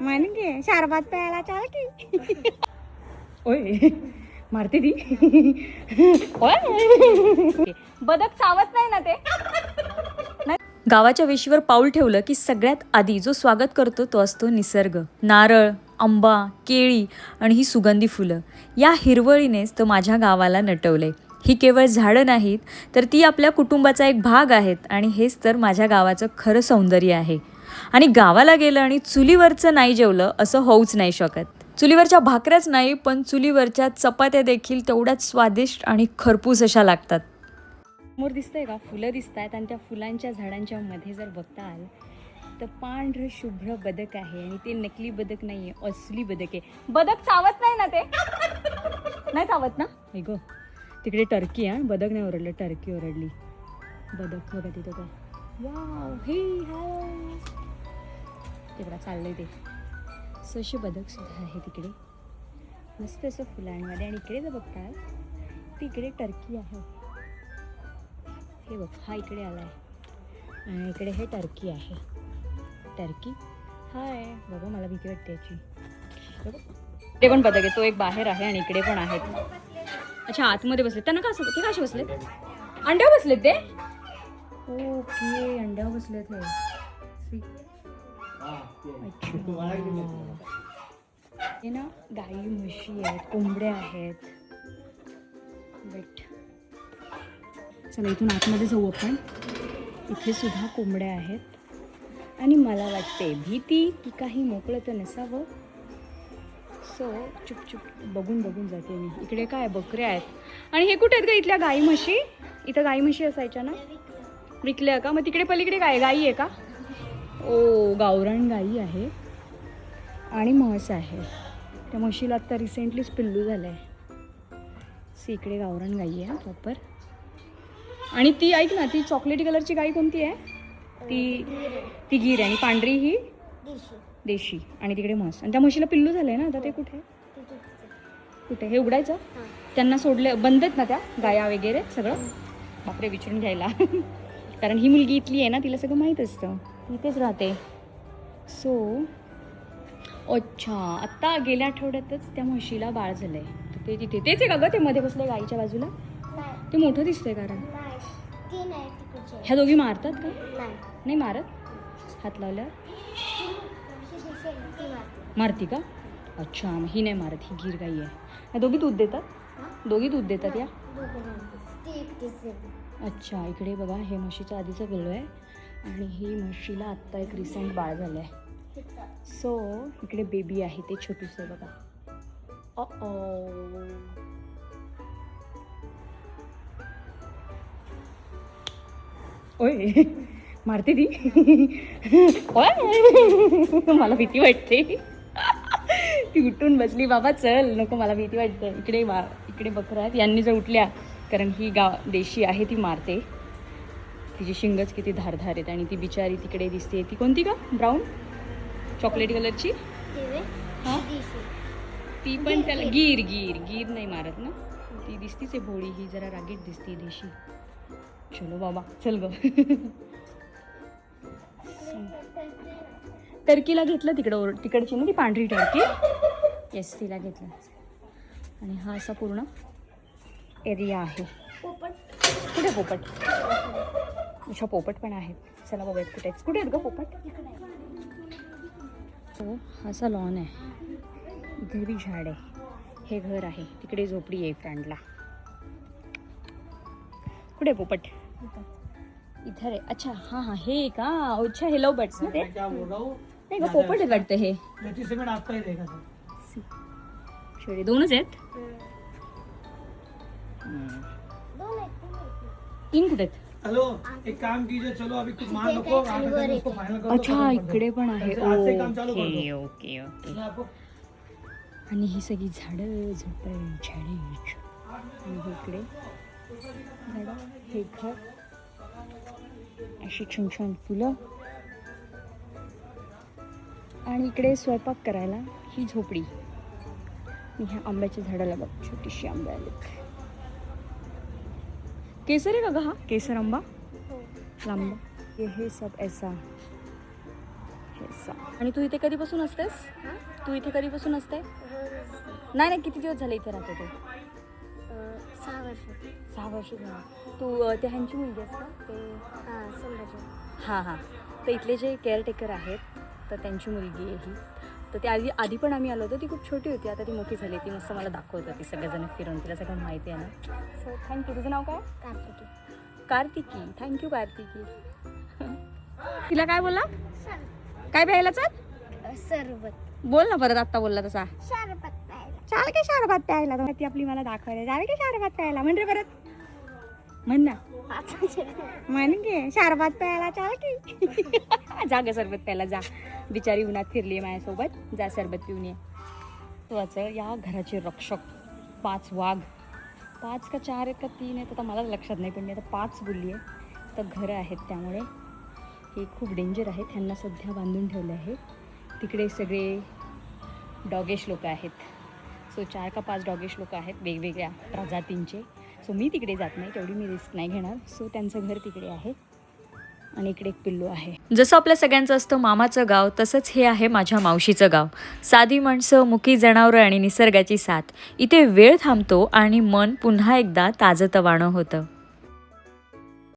मान घे शारबात प्यायला चाल की. ओय मारते ती. बदक चावत नाही ना ते. गावाच्या वेशीवर पाऊल ठेवलं की सगळ्यात आधी जो स्वागत करतो तो असतो निसर्ग. नारळ, आंबा, केळी आणि ही सुगंधी फुलं या हिरवळीनेच तो माझ्या गावाला नटवले. ही केवळ झाडं नाहीत तर ती आपल्या कुटुंबाचा एक भाग आहेत आणि हेच तर माझ्या गावाचं खरं सौंदर्य आहे. आणि गावाला गेलं आणि चुलीवरचं नाही जेवलं असं होऊच नाही शकत. चुलीवरच्या भाकऱ्याच नाही पण चुलीवरच्या चपात्या देखील तेवढ्याच स्वादिष्ट आणि खरपूस अशा लागतात. समोर दिसतंय का फुलं दिसत आहेत आणि त्या फुलांच्या झाडांच्या मध्ये जर बघताल तर पांढरं शुभ्र बदक आहे आणि ते नकली बदक नाहीये, असली बदक आहे. बदक चावत नाही ना ते. नाही चावत ना. हे गो तिकडे टर्की आहे. बदक नाही ओरडलं, टर्की ओरडली. बदक बघा तिथं काय. वाव हे हाय तिकडं चाललंय ते. ससे बदक सुद्धा आहे तिकडे मस्त असं फुलांमध्ये. आणि इकडे जर बघताल तिकडे टर्की आहे. हे बघ हा इकडे आलाय आणि इकडे हे टर्की आहे. टर्की हाय बघा, मला भीती वाटते याची. इकडे पण बदक आहे, तो एक बाहेर आहे आणि इकडे पण आहेत. अच्छा आतमध्ये बसले. त्यांना का ते कसे बसलेत? अंड्यावर बसलेत ते. ओके अंड्यावर बसलेत हे. हे ना गाई म्हशी आहेत, कोंबड्या आहेत. वेट चला इथून आतमध्ये जाऊ आपण. इथे सुद्धा कोंबड्या आहेत आणि मला वाटते भीती की काही मोकळं तर नसावं. सो चुपचुप बघून बघून जाते मी. इकडे काय बकऱ्या आहेत. आणि हे कुठे आहेत का इथल्या गाई म्हशी? इथं गाई म्हशी असायच्या ना, विकल्या का? मग तिकडे पलीकडे काय गाई आहे का? ओ गावरान गाई आहे आणि म्हस आहे. त्या म्हशीला आत्ता रिसेंटलीच पिल्लू झालं आहे. सी इकडे गावरान गाई आहे प्रॉपर. आणि ती ऐक ना, ती चॉकलेटी कलरची गाई कोणती आहे? ती गीर आहे आणि पांढरी ही देशी. आणि तिकडे म्हस. आणि त्या म्हशीला पिल्लू झालंय ना आता. ते कुठे कुठे हे उघडायचं? त्यांना सोडले बंद आहेत ना त्या गाया वगैरे सगळं? बापरे विचारून घ्यायला. कारण ही मुलगी इथली आहे ना, तिला सगळं माहीत असतं, इथेच राहते. सो अच्छा आत्ता गेल्या आठवड्यातच त्या म्हशीला बाळ झालंय. ते तिथे तेच आहे का गं ते मध्ये बसले गाईच्या बाजूला? ते मोठं दिसतंय. कारण ह्या दोघी मारतात का? नाही मारत. हात लावल्यावर मारती का? अच्छा मग ही नाही मारत, ही गीर गाई आहे. ह्या दोघी दूध देतात? दोघी दूध देतात या? अच्छा इकडे बघा हे म्हशीचं आधीचं पिल्लू आहे आणि ही म्हशीला आत्ता एक रिसेंट बाळ झालं आहे. सो इकडे बेबी आहे ते छोटूसं बघा. ओय मारते ती. मला भीती वाटते. ती उठून बसली. बाबा चल नको, मला भीती वाटते. इकडे बकऱ्या आहेत. यांनी जर उठल्या कारण ही देशी आहे ती मारते. तिची शिंगच किती धारधार आहेत. आणि ती बिचारी तिकडे दिसते. ती कोणती का? ब्राऊन चॉकलेटी कलरची. हां ती पण त्याला गीर नाही मारत ना. ती दिसतीच आहे भोळी. ही जरा रागीट दिसते देशी. चलो बाबा चल ग. टर्कीला घेतलं तिकडची ना ती पांढरी टर्की. येस तिला घेतलं. आणि हा असा पूर्ण एरिया आहे. कुठे पोपट? अच्छा पोपट पण आहेत. चला बघूयात कुठे आहेत ग पोपट. हो हा असा लॉन आहे. इथे बी झाड आहे. हे घर आहे. तिकडे झोपडी आहे फ्रंटला. कुठे पोपट? इधर आहे. अच्छा हां हां हे का? अच्छा हे लव बर्ड्स ना ते. नाही का पोपट आहेत वाटतं हे. शेळी दोनच आहेत. तीन कुठे आहेत? हेलो एक काम कीजिए, चलो अभी कुछ मान लो उसको फाइनल करो. अच्छा इकडे पण आहे. ओके ओके आपको आणि ही सगळी झाडं झुडपं झाडे. आणि इकडे झाडं, हे घर, अशी छान छान फुलं. आणि इकडे स्वयंपाक करायला ही झोपडी. ह्या आंब्याच्या झाडाला बघ छोटीशी आंबे आलेत. केसर आहे का ग हा? केसर आंबा लांब. हे सब ऐसा हे असं. आणि तू इथे कधीपासून असतेस? तू इथे कधीपासून असते? नाही नाही, किती दिवस झाले इथे राहते तू? 6 वर्ष. 6 वर्ष झाली. तू ते ह्यांची मुलगी आहेस का? ते संभाजी. हां हां. तर इथले जे केअरटेकर आहेत तर त्यांची मुलगी आहे ही. तर ते आधी पण आम्ही आलो होतो, ती खूप छोटी होती, आता ती मोठी झाली. ती मस्त मला दाखवत होती सगळेजण फिरून, तिला सगळं माहिती आहे ना. So thank you. तुझं नाव काय? कार्तिकी. कार्तिकी. थँक्यू कार्तिकी. तिला काय बोला? काय प्यायला चाल? सरबत. बोल ना परत, आत्ता बोलला तसा. शरबत प्यायला. चाल काय शरबत प्यायला? तर ती आपली मला दाखवायला जावे की शरबत प्यायला? म्हण रे परत, म्हण ना. म्हण की शरबत प्यायला चाल की. जा ग सरबत प्यायला जा. बिचारी उन्हात फिरली आहे माझ्यासोबत. जा सरबत पिऊन ये. तो या घराचे रक्षक 5 वाघ, 5 का 4 आहेत का 3 आहेत आता मला लक्षात नाही, पण मी आता 5 बोलली आहे. तर घरं आहेत त्यामुळे हे खूप डेंजर आहेत. त्यांना सध्या बांधून ठेवलं आहे. तिकडे सगळे डॉगेश लोक आहेत. सो 4 का 5 डॉगेश लोक आहेत वेगवेगळ्या प्रजातींचे. सो मी तिकडे जात नाही, तेवढी मी रिस्क नाही घेणार. सो त्यांचं घर तिकडे आहे आणि इकडे एक पिल्लू आहे. जसं आपल्या सगळ्यांचं असतं मामाचं गाव, तसंच हे आहे माझ्या मावशीचं गाव. साधी माणसं, मुकी जनावरं आणि निसर्गाची साथ. इथे वेळ थांबतो आणि मन पुन्हा एकदा ताजंतवाणं होतं.